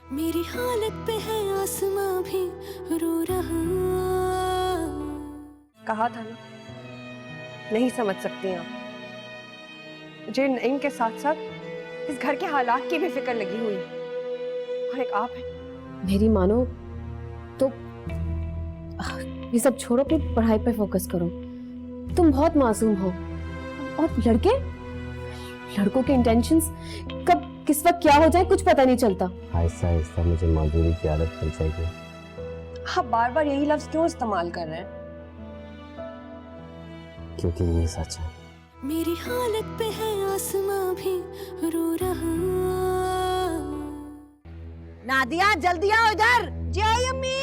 मेरी हालत पे है आसमां भी रो रहा। कहा था ना, नहीं समझ सकती आप। मुझे नईम के साथ साथ इस घर के हालात की भी फिक्र लगी हुई है। और एक आप है। मेरी मानो तो ये सब छोड़ो, अपनी पढ़ाई पे फोकस करो। तुम बहुत मासूम हो। और लड़कों के इंटेंशंस कब किस वक्त क्या हो जाए कुछ पता नहीं चलता। आहिस्ता आहिस्ता मुझे मजदूरी की आदत पड़ जाएगी। आप बार बार यही लफ्ज क्यों इस्तेमाल कर रहे हैं? क्योंकि ये सच है। मेरी हालत पे है आसमां भी रो रहा। नादिया जल्दी आओ इधर। जी आई अम्मी।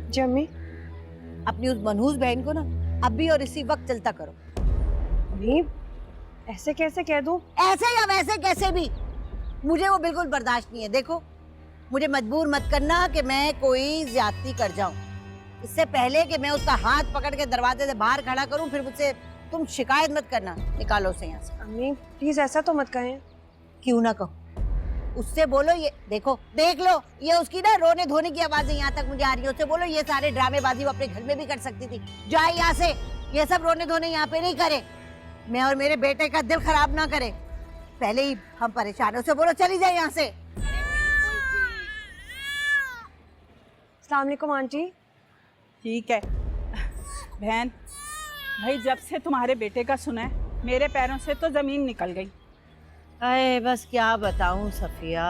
जी अम्मी। अपनी उस मनहूस बहन को ना अभी और इसी वक्त चलता करो। अम्मी ऐसे कैसे कह दूं? ऐसे या वैसे कैसे भी, मुझे वो बिल्कुल बर्दाश्त नहीं है। देखो, मुझे मजबूर मत करना कि मैं कोई ज्यादती कर जाऊं। इससे पहले कि मैं उसका हाथ पकड़ के दरवाजे से बाहर खड़ा करूं, फिर मुझसे तुम शिकायत मत करना। निकालो उसे यहाँ से। अम्मी प्लीज ऐसा तो मत कहें। क्यों ना कहूँ, उससे बोलो ये देखो, देख लो, ये उसकी ना रोने धोने की आवाजें यहाँ तक मुझे आ रही है। उससे बोलो ये सारे ड्रामेबाजी वो अपने घर में भी कर सकती थी। जाए यहाँ से, ये सब रोने धोने यहाँ पे नहीं करे। मैं और मेरे बेटे का दिल खराब ना करे, पहले ही हम परेशान है। उसे बोलो चली जाए यहाँ से। अस्सलाम वालेकुम आंटी। ठीक है बहन, भाई जब से तुम्हारे बेटे का सुना है मेरे पैरों से तो जमीन निकल गई। अरे बस क्या बताऊं सफिया,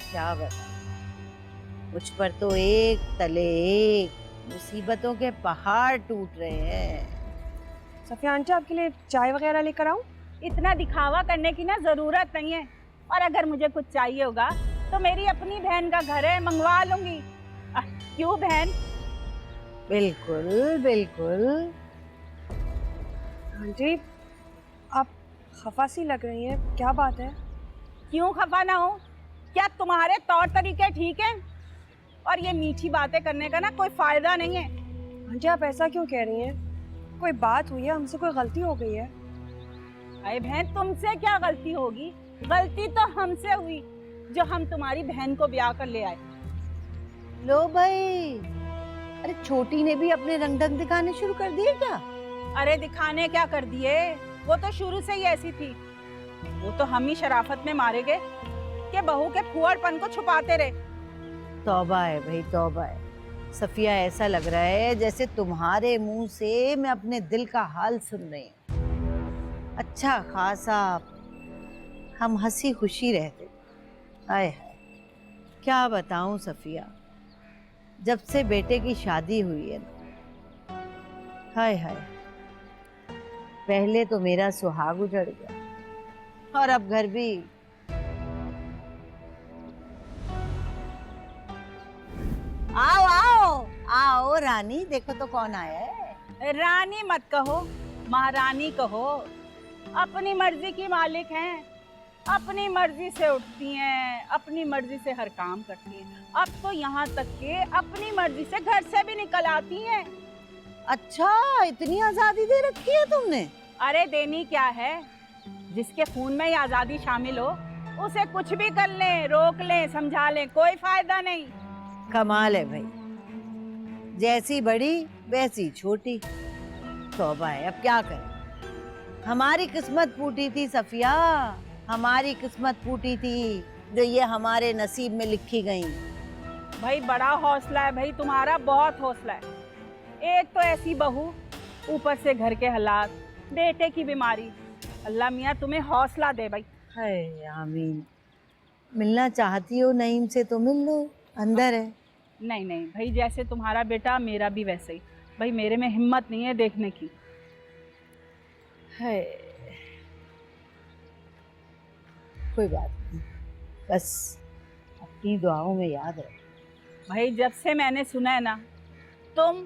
क्या बताऊं। मुझ पर तो एक तले एक मुसीबतों के पहाड़ टूट रहे हैं। सफिया आंटी आपके लिए चाय वगैरह लेकर आऊं? इतना दिखावा करने की ना जरूरत नहीं है। और अगर मुझे कुछ चाहिए होगा तो मेरी अपनी बहन का घर है, मंगवा लूंगी। क्यों बहन? बिल्कुल बिल्कुल। आंटी आप खफा सी लग रही हैं, क्या बात है? क्यों खफा ना हो? क्या तुम्हारे तौर तरीके ठीक हैं? और ये मीठी बातें करने का ना कोई फायदा नहीं है। आंटी आप ऐसा क्यों कह रही हैं? कोई बात हुई है? हमसे कोई गलती हो गई है? अरे बहन, तुमसे क्या गलती होगी? गलती तो हमसे हुई जो हम तुम्हारी बहन को ब्याह कर ले आए। लो भाई, अरे छोटी ने भी अपने रंग ढंग दिखाने शुरू कर दिए क्या? अरे दिखाने क्या कर दिए, वो तो शुरू से ही ऐसी थी। वो तो हम ही शराफत में मारे गए कि बहू के फुहड़पन को छुपाते रहे। तौबा है भाई, तौबा है। सफिया, ऐसा लग रहा है जैसे तुम्हारे मुंह से मैं अपने दिल का हाल सुन रही हूँ। अच्छा खासा हम हंसी खुशी रहते। आए हाय, क्या बताऊं सफिया, जब से बेटे की शादी हुई है ना, हाय हाय, पहले तो मेरा सुहाग उजड़ गया और अब घर भी। आओ आओ आओ रानी, देखो तो कौन आया है। रानी मत कहो, महारानी कहो। अपनी मर्जी की मालिक हैं, अपनी मर्जी से उठती हैं, अपनी मर्जी से हर काम करती हैं। अब तो यहाँ तक के अपनी मर्जी से घर से भी निकल आती हैं। अच्छा, इतनी आजादी दे रखी है तुमने? अरे देनी क्या है, जिसके खून में ये आजादी शामिल हो उसे कुछ भी कर लें, रोक लें, समझा लें, कोई फायदा नहीं। कमाल है भाई, जैसी बड़ी वैसी छोटी। तौबा है, अब क्या करें। हमारी किस्मत फूटी थी सफिया, हमारी किस्मत फूटी थी जो ये हमारे नसीब में लिखी गई। भाई बड़ा हौसला है भाई तुम्हारा, बहुत हौसला है। एक तो ऐसी बहू, ऊपर से घर के हालात, बेटे की बीमारी। अल्लाह मियाँ तुम्हें हौसला दे भाई। हाय आमीन। मिलना चाहती हो नईम से तो मिल लो, अंदर है। नहीं नहीं भाई, जैसे तुम्हारा बेटा मेरा भी वैसे ही। भाई मेरे में हिम्मत नहीं है देखने की। है कोई बात नहीं, बस अपनी दुआओं में याद रखो। भाई जब से मैंने सुना है ना, तुम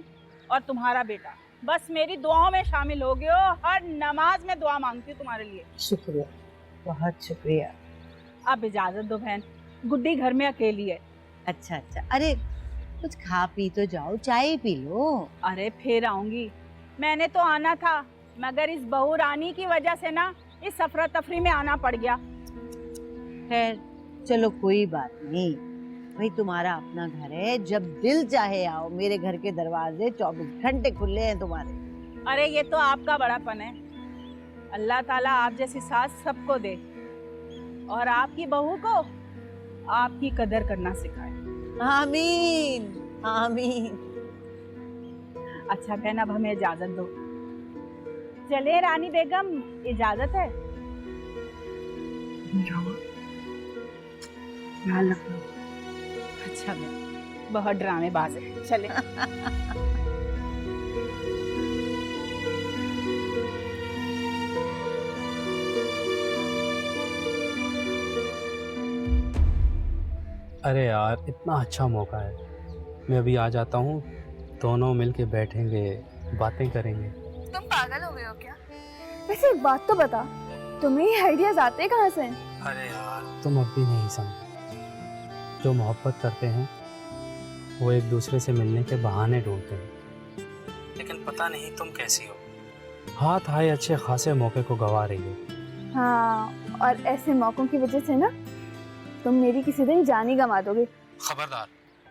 और तुम्हारा बेटा बस मेरी दुआओं में शामिल हो गए हो। हर नमाज में दुआ मांगती हूँ तुम्हारे लिए। शुक्रिया, बहुत शुक्रिया। अब इजाजत दो बहन, गुड्डी घर में अकेली है। अच्छा अच्छा, अरे कुछ खा पी तो जाओ, चाय पी लो। अरे फिर आऊंगी, मैंने तो आना था मगर इस बहू रानी की वजह से ना इस अफरा तफरी में आना पड़ गया। खैर चलो कोई बात नहीं, भाई तुम्हारा अपना घर है, जब दिल चाहे आओ, मेरे घर के दरवाजे 24 घंटे खुले हैं तुम्हारे। अरे ये तो आपका बड़ापन है। अल्लाह ताला आप जैसी सास सबको दे और आपकी बहू को आपकी कदर करना सिखाए। आमीन आमीन। अच्छा बहन, अब हमें इजाजत दो। चले रानी बेगम, इजाजत है। ध्यान रखना। अच्छा बहन, बहुत ड्रामेबाज है। चले। अरे यार, इतना अच्छा मौका है, मैं अभी आ जाता हूँ, दोनों मिलके बैठेंगे, बातें करेंगे। तुम पागल हो गए हो क्या? वैसे एक बात तो बता, तुम्हें ये आइडियाज आते कहाँ से हैं? अरे यार, तुम अब भी नहीं समझे। जो मोहब्बत करते हैं वो एक दूसरे से मिलने के बहाने ढूंढते हैं, लेकिन पता नहीं तुम कैसी हो, हाथ आए अच्छे खासे मौके को गवा रही हो। हाँ, और ऐसे मौकों की वजह से ना तुम मेरी किसी दिन जान ही गंवा दोगे। खबरदार,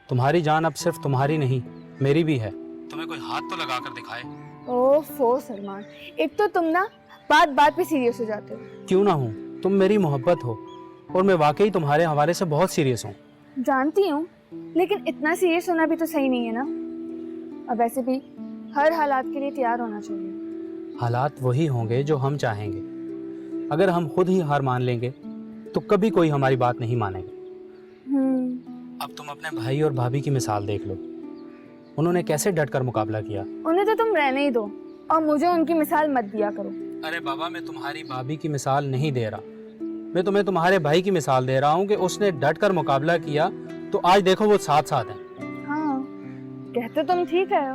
तुम्हारी जान अब सिर्फ तुम्हारी नहीं, मेरी भी है। तुम्हें कोई हाथ तो लगा कर दिखाए। ओफो सलमान, एक तो तुम ना बात बात पे सीरियस हो जाते हो। क्यों ना हूँ, तुम मेरी मोहब्बत हो और मैं वाकई तुम्हारे हवाले से बहुत सीरियस हूँ। जानती हूँ, लेकिन इतना सीरियस होना भी तो सही नहीं है ना। अब वैसे भी हर हालात के लिए तैयार होना चाहिए। हालात वही होंगे जो हम चाहेंगे। अगर हम खुद ही हार मान लेंगे तो कभी कोई हमारी बात नहीं मानेगा। अब तुम अपने भाई और भाभी की मिसाल देख लो, उन्होंने कैसे डटकर मुकाबला किया। उन्हें तो तुम रहने ही दो और मुझे उनकी मिसाल मत दिया करो। अरे बाबा, मैं तुम्हारी भाभी की मिसाल नहीं दे रहा, मैं तुम्हें तुम्हारे भाई की मिसाल दे रहा हूँ कि उसने डटकर मुकाबला किया तो आज देखो वो साथ साथ हैं। हाँ, कहते तुम ठीक है।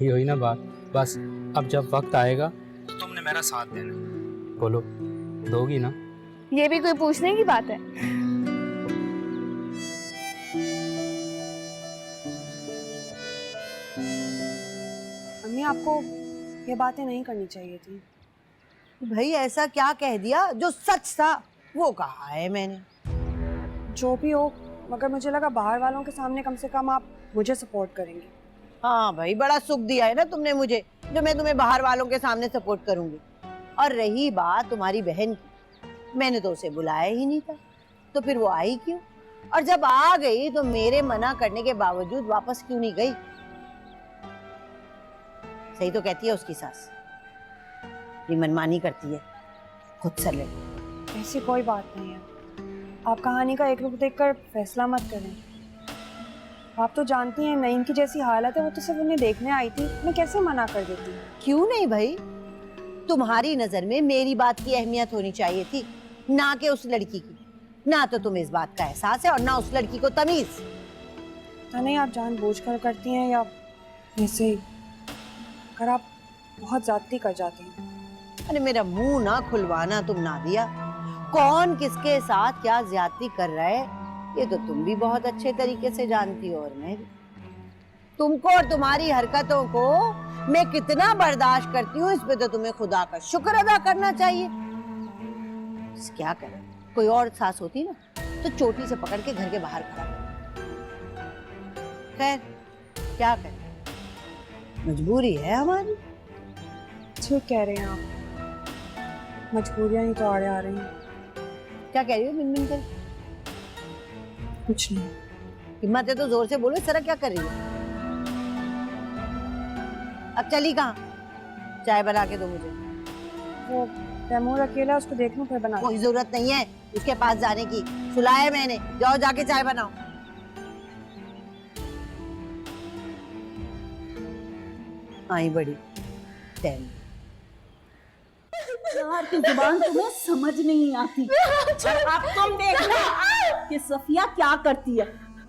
ये हुई ना बात। बस अब जब वक्त आएगा तो तुमने मेरा साथ देना है। बोलो, दोगी ना? ये भी कोई पूछने की बात है? अम्मी, आपको ये बातें नहीं करनी चाहिए थी। भाई ऐसा क्या कह दिया? जो सच था वो कहा है मैंने। जो भी हो, मगर मुझे लगा बाहर वालों के सामने कम से कम आप मुझे सपोर्ट करेंगे। हाँ भाई, बड़ा सुख दिया है ना तुमने मुझे, जो मैं तुम्हें बाहर वालों के सामने सपोर्ट करूंगी। और रही बात तुम्हारी बहन की, मैंने तो उसे बुलाया ही नहीं था, तो फिर वो आई क्यों? और जब आ गई तो मेरे मना करने के बावजूद वापस क्यों नहीं गई? सही तो कहती है उसकी सास, ये मनमानी करती है, खुद से ले। ऐसी कोई बात नहीं है। आप कहानी का एक रुख देखकर फैसला मत करें। आप तो जानती हैं नईम की जैसी हालत है, वो तो सिर्फ उन्हें देखने आई थी, मैं कैसे मना कर देती। क्यों नहीं भाई, तुम्हारी नजर में मेरी बात की अहमियत होनी चाहिए थी, ना कि उस लड़की की। ना तो तुम्हें इस बात का एहसास है और ना उस लड़की को तमीज। पता नहीं आप जानबूझकर करती हैं या ऐसे ही, अगर आप बहुत ज्यादती कर जाती हैं। अरे मेरा मुंह ना खुलवाना तुम ना दिया। कौन किसके साथ क्या ज्यादती कर रहा है ये तो तुम भी बहुत अच्छे तरीके से जानती हो, और मैं भी। तुमको और तुम्हारी हरकतों को मैं कितना बर्दाश्त करती हूँ, इस पे तो तुम्हें खुदा का शुक्र अदा करना चाहिए। क्या करें, कोई और सास होती ना तो चोटी से पकड़ के घर के बाहर खड़ा कर। खैर क्या करें, मजबूरी है हमारी। ठीक कह रहे हैं आप, मजबूरियां ही तो आड़े आ रही हैं। क्या कह रही हो मिन-मिन कर? कुछ नहीं। हिम्मत है तो जोर से बोलो, इस तरह क्या कर रही हो? अब चली कहाँ? चाय बना के दो मुझे। वो तैमूर अकेला, उसको देख लूं फिर बना। कोई जरूरत नहीं है उसके पास जाने की, सुलाया मैंने, जाओ जाके चाय बनाओ। आई बड़ी तैमूर। यार की जुबान तुम्हें समझ नहीं आती। अब तुम देखना कि सफिया क्या करती है।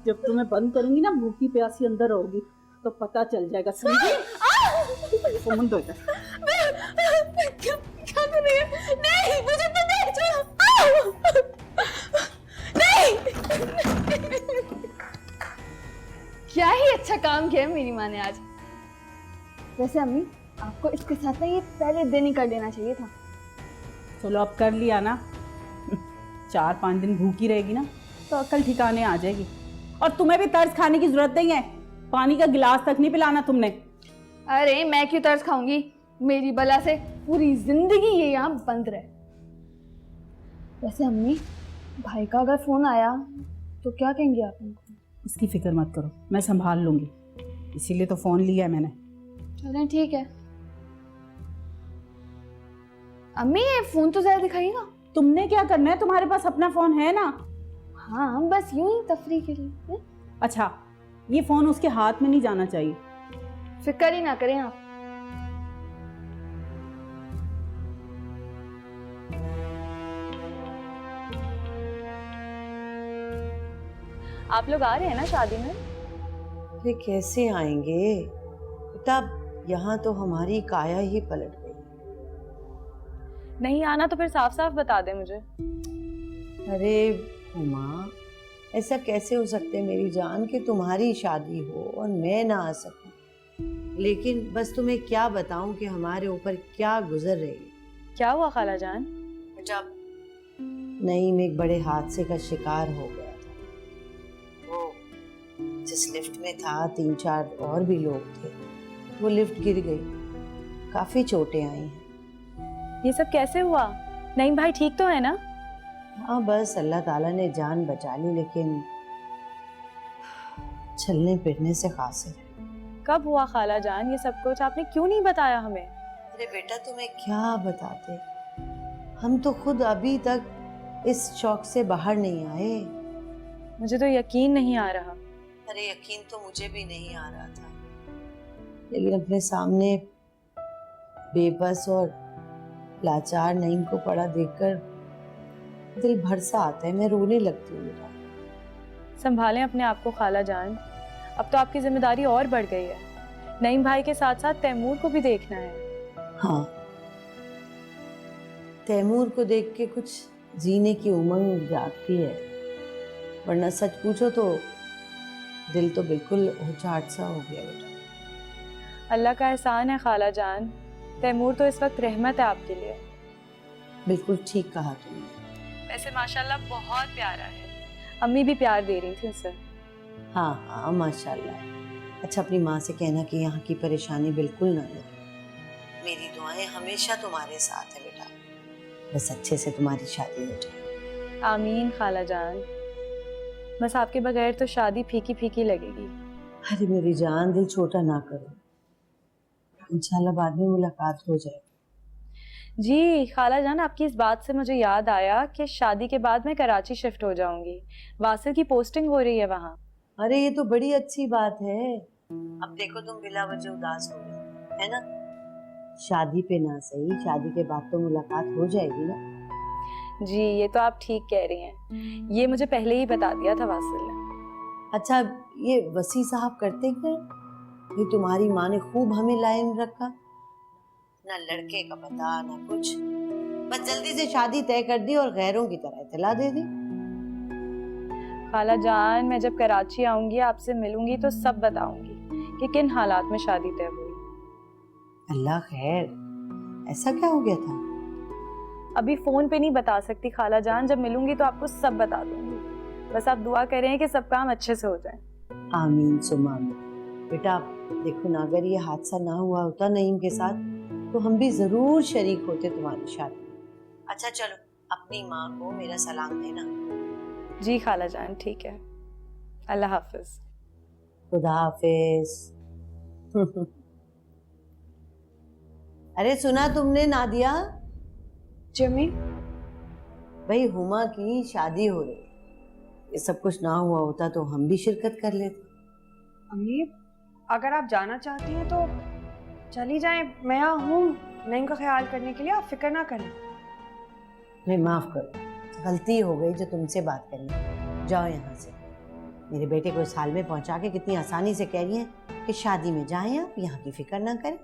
जब तुम्हें बंद करूंगी ना, भूखी प्यासी अंदर होगी तो पता चल जाएगा, समझी? फोन दो इधर। क्या कर रही है? नहीं, मुझे तो नहीं छोड़ो। नहीं। क्या ही अच्छा काम किया मेरी माँ ने आज। वैसे अम्मी, आपको इसके साथ ना ये पहले दिन ही कर लेना चाहिए था। चलो अब कर लिया ना, 4-5 दिन भूखी रहेगी ना तो अकल ठिकाने आ जाएगी। और तुम्हें भी तर्स खाने की जरूरत नहीं है, पानी का गिलास तक नहीं पिलाना तुमने। अरे मैं क्यों तरस खाऊंगी, मेरी बला से पूरी जिंदगी ये यहाँ बंद रहे। वैसे अम्मी, भाई का अगर फोन आया तो क्या कहेंगे आप उनको? इसकी फिक्र मत करो, मैं संभाल लूंगी, इसीलिए तो फोन लिया है मैंने। चलें ठीक है। अम्मी ये फोन तो जरा दिखाइएगा। तुमने क्या करना है, तुम्हारे पास अपना फोन है ना। हाँ बस यूं ही तफरी के लिए। अच्छा, ये फोन उसके हाथ में नहीं जाना चाहिए। फिक्र ही ना करें आप। आप लोग आ रहे हैं ना शादी में? अरे कैसे आएंगे बेटा, यहाँ तो हमारी काया ही पलट गई। नहीं आना तो फिर साफ साफ बता दे मुझे। अरे उमा, ऐसा कैसे हो सकता है मेरी जान कि तुम्हारी शादी हो और मैं ना आ सकूं। लेकिन बस तुम्हें क्या बताऊं कि हमारे ऊपर क्या गुजर रही है। क्या हुआ खाला जान? बेटा, नईम एक बड़े हादसे का शिकार हो गया था। वो जिस लिफ्ट में था 3-4 और भी लोग थे, वो लिफ्ट गिर गई, काफी चोटें आई हैं। ये सब कैसे हुआ? नईम भाई ठीक तो है ना? हाँ बस अल्लाह ताला ने जान बचा ली, लेकिन चलने फिरने से कासिर है। कब हुआ खाला जान ये सब कुछ? आपने क्यों नहीं बताया हमें? अरे बेटा, तुम्हें क्या बताते, हम तो खुद अभी तक इस शौक से बाहर नहीं आए। मुझे तो यकीन नहीं आ रहा। अरे यकीन तो मुझे भी नहीं आ रहा था, लेकिन अपने सामने बेबस और लाचार नईम को पड़ा देखकर दिल भर सा आता है, मैं रोने लगती हूँ बेटा। संभालें अपने आप को खाला जान, अब तो आपकी जिम्मेदारी और बढ़ गई है। नईम भाई के साथ साथ तैमूर को भी देखना है। हाँ, तैमूर को देख के कुछ जीने की उमंग जागती है, वरना सच पूछो तो दिल तो बिल्कुल उचाट सा हो गया बेटा। अल्लाह का एहसान है खाला जान, तैमूर तो इस वक्त रहमत है आपके लिए। बिल्कुल ठीक कहा तुमने। वैसे माशाल्लाह बहुत प्यारा है, अम्मी भी प्यार दे रही थी उसे। हाँ हाँ माशाल्लाह। अच्छा, अपनी माँ से कहना कि यहाँ की परेशानी बिल्कुल ना ले। मेरी दुआएं हमेशा तुम्हारे साथ है बेटा, बस अच्छे से तुम्हारी शादी हो जाए। आमीन खाला जान, बस आपके बगैर तो शादी फीकी फीकी लगेगी। अरे मेरी जान, दिल छोटा ना करो, इंशाल्लाह बाद में मुलाकात हो जाए। जी खाला जान, आपकी इस बात से मुझे याद आया कि शादी के बाद मैं कराची शिफ्ट हो जाऊंगी, वासिल की पोस्टिंग हो रही है वहाँ। अरे ये तो बड़ी अच्छी बात है। अब देखो तुम बिला वजह उदास हो गई है ना। शादी पे ना सही, शादी के बाद तो मुलाकात हो जाएगी ना। जी ये तो आप ठीक कह रही हैं, ये मुझे पहले ही बता दिया था वासिल ने। अच्छा, ये वसी साहब करते क्या? ये तुम्हारी माँ ने खूब हमें लाइन रखा, ना लड़के का पता ना कुछ, बस जल्दी से शादी तय कर दी और गैरों की तरह इतला दे दी। खाला जान, मैं जब कराची आऊंगी आपसे मिलूंगी तो सब बताऊंगी कि किन हालात में शादी तय हुई। अल्लाह खैर, ऐसा क्या हो गया था? अभी फोन पे नहीं बता सकती खाला जान, जब मिलूंगी तो आपको सब बता दूंगी। बस आप दुआ करें कि सब काम अच्छे से हो जाए। आमीन सुमा आमीन। बेटा देखो ना, अगर ये हादसा ना हुआ होता नईम के साथ तो हम भी जरूर शरीक होते तुम्हारी शादी। अच्छा चलो, अपनी माँ को मेरा सलाम देना। जी खाला जान, ठीक है, अल्लाह हाफिज। खुदा हाफिज। अरे सुना तुमने नादिया? जिमी, भाई हुमा की शादी हो रही है। ये सब कुछ ना हुआ होता तो हम भी शिरकत कर लेते। अम्मी, अगर आप जाना चाहती हैं तो चली जाएं, मैं यहाँ हूँ नईम का ख्याल करने के लिए, आप फिक्र ना करें। मैं माफ करो, गलती हो गई जो तुमसे बात करनी। जाओ यहाँ से। मेरे बेटे को इस हाल में पहुंचा के कितनी आसानी से कह रही हैं कि शादी में जाएं, आप यहाँ की फिक्र ना करें।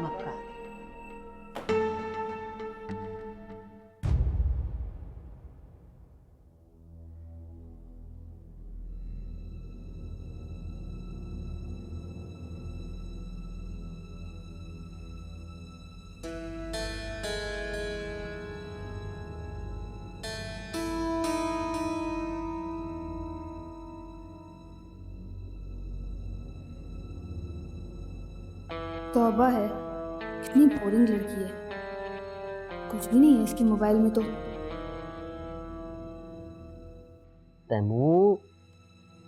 मक्का। तौबा है, कितनी बोरिंग लड़की है, कुछ भी नहीं है इसके मोबाइल में तो। तैमूर,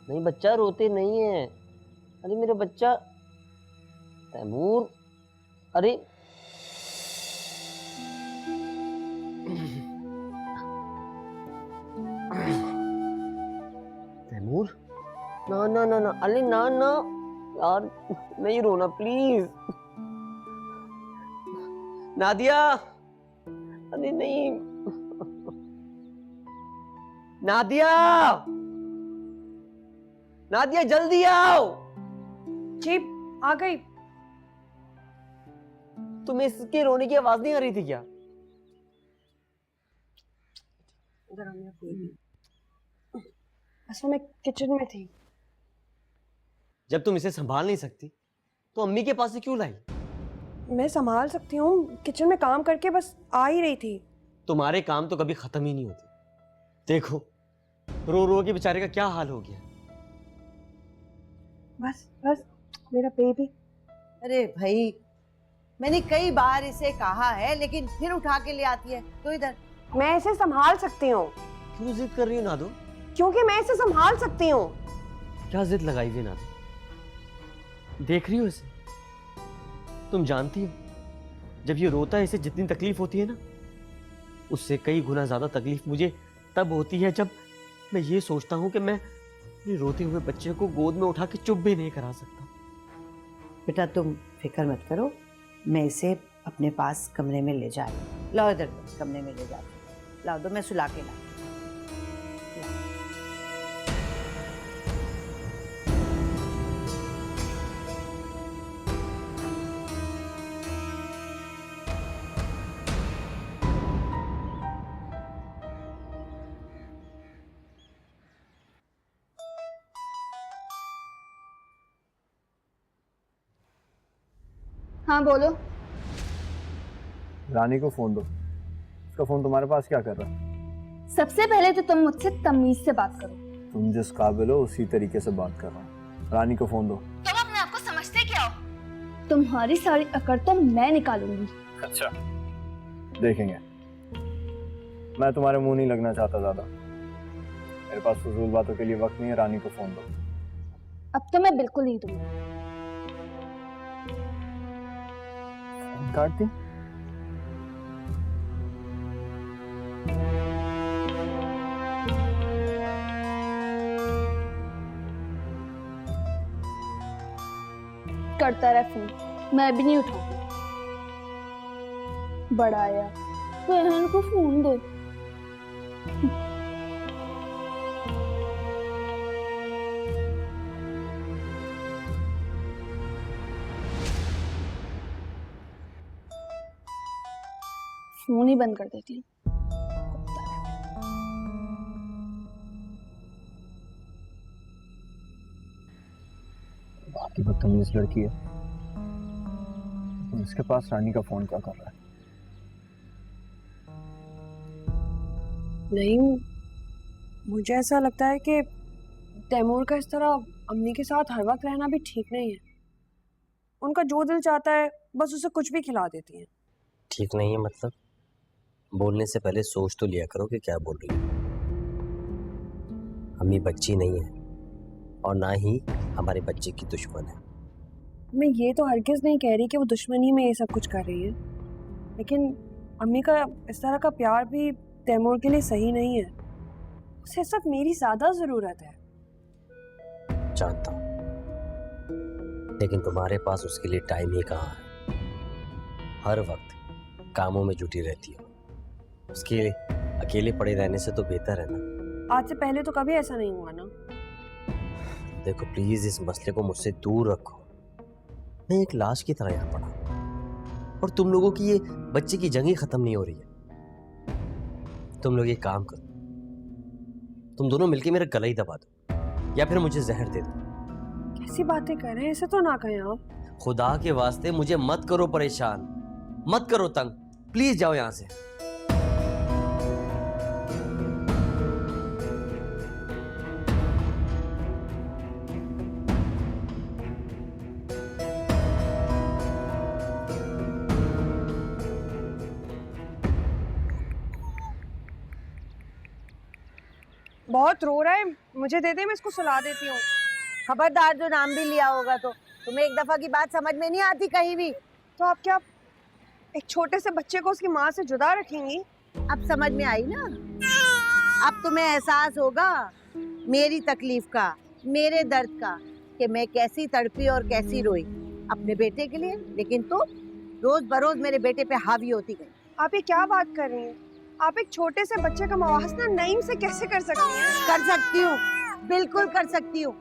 नहीं बच्चा रोते नहीं है। अरे मेरा बच्चा तैमूर, अरे तैमूर, ना ना ना ना, अरे ना ना यार, नहीं रोना प्लीज। नादिया, अरे नहीं, नादिया, नादिया जल्दी आओ। जी आ गई। तुम्हें इसके रोने की आवाज नहीं आ रही थी क्या? असल में किचन में थी। जब तुम इसे संभाल नहीं सकती तो अम्मी के पास से क्यों लाई? मैं संभाल सकती हूँ, किचन में काम करके बस आ ही रही थी। तुम्हारे काम तो कभी खत्म ही नहीं होते। देखो रो रो के बेचारे का क्या हाल हो गया। बस बस मेरा बेबी। अरे भाई, मैंने कई बार इसे कहा है लेकिन फिर उठा के ले आती है। तो इधर मैं इसे संभाल सकती हूँ। क्यों जिद कर रही हो नादो? क्योंकि मैं इसे संभाल सकती हूँ। क्या जिद लगाई हुई नादो? देख रही हो इसे? तुम जानती हो जब ये रोता है इसे जितनी तकलीफ होती है ना, उससे कई गुना ज्यादा तकलीफ मुझे तब होती है जब मैं ये सोचता हूँ कि मैं अपने रोते हुए बच्चे को गोद में उठा के चुप भी नहीं करा सकता। बेटा तुम फिक्र मत करो, मैं इसे अपने पास कमरे में ले जा रही हूँ। लाओ इधर कमरे में ले जा रही हूँ। लाओ दो, मैं सुला के ला। हाँ बोलो। रानी को फोन दो। उसका फोन तुम्हारे पास क्या कर रहा है? सबसे पहले तो तुम मुझसे तमीज से बात करो। तुम जिस काबिल हो उसी तरीके से बात कर रहा हूँ। रानी को फोन दो। तुम अपने आप को समझते क्या हो? तुम्हारी सारी अकड़ तो मैं निकालूंगी। अच्छा, देखेंगे। मैं तुम्हारे मुंह नहीं लगना चाहता ज्यादा। मेरे पास फजूल बातों के लिए वक्त नहीं है। रानी को फोन दो। अब तो मैं बिल्कुल नहीं दूंगी। काट दी। करता रहा फोन, मैं भी नहीं उठाऊंगी। बड़ा आया, बहन को फोन दो। फोन ही बंद कर देती हूँ। बाकी बदतमीज लड़की है। इसके पास रानी का फोन क्या कर रहा है? नहीं, मुझे ऐसा लगता है कि तैमूर का इस तरह अम्मी के साथ हर वक्त रहना भी ठीक नहीं है। उनका जो दिल चाहता है बस उसे कुछ भी खिला देती है। ठीक नहीं है मतलब? बोलने से पहले सोच तो लिया करो कि क्या बोल रही हो। अम्मी बच्ची नहीं है और ना ही हमारे बच्चे की दुश्मन है। मैं ये तो हरगिज नहीं कह रही कि वो दुश्मनी में ये सब कुछ कर रही है, लेकिन अम्मी का इस तरह का प्यार भी तैमूर के लिए सही नहीं है। उसे इस वक्त मेरी ज्यादा जरूरत है। जानता हूँ, लेकिन तुम्हारे पास उसके लिए टाइम ही कहाँ है। हर वक्त कामों में जुटी रहती हो। उसके अकेले पड़े रहने से तो बेहतर है ना। आज से पहले तो कभी ऐसा नहीं हुआ ना। देखो प्लीज इस मसले को मुझसे दूर रखो। मैं एक लाश की तरह यहाँ पड़ा और तुम लोगों की ये बच्चे की जंग ही खत्म नहीं हो रही है। तुम लोग ये काम करो, तुम दोनों मिलके मेरा गला ही दबा दो या फिर मुझे जहर दे दो। कैसी बातें कर रहे हैं, ऐसे तो ना कहें आप। खुदा के वास्ते मुझे मत करो परेशान, मत करो तंग। प्लीज जाओ यहाँ से। बहुत रो रहा है, मुझे दे दे, मैं इसको सुला देती हूँ। खबरदार, जो नाम भी लिया होगा तो तुम्हें एक दफा की बात समझ में नहीं आती कहीं भी। तो आप क्या एक छोटे से बच्चे को उसकी माँ से जुदा रखेंगी? अब समझ में आई ना? अब तुम्हें एहसास होगा मेरी तकलीफ का, मेरे दर्द का, कि मैं कैसी तड़पी और कैसी रोई अपने बेटे के लिए, लेकिन तुम रोज बरोज मेरे बेटे पे हावी होती गई। आप ये क्या बात कर रही हैं? आप एक छोटे से बच्चे का मुआवजा नईम से कैसे कर सकती हैं? कर सकती हूँ, बिल्कुल कर सकती हूँ।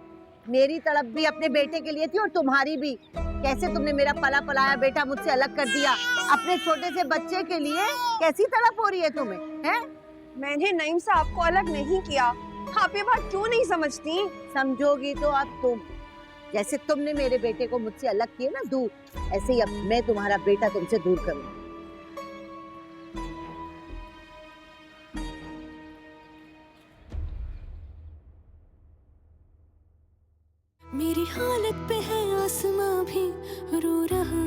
मेरी तड़प भी अपने बेटे के लिए थी और तुम्हारी भी। कैसे तुमने मेरा पला पलाया बेटा मुझसे अलग कर दिया, अपने छोटे से बच्चे के लिए कैसी तड़प हो रही है तुम्हें, हैं? मैंने नईम से आपको अलग नहीं किया, आप ये बात क्यों नहीं समझती? समझोगी तो अब तुम, जैसे तुमने मेरे बेटे को मुझसे अलग किया ना दूर, ऐसे ही अब मैं तुम्हारा बेटा तुमसे दूर करूँगी। मेरी हालत पे है आसमां भी रो रहा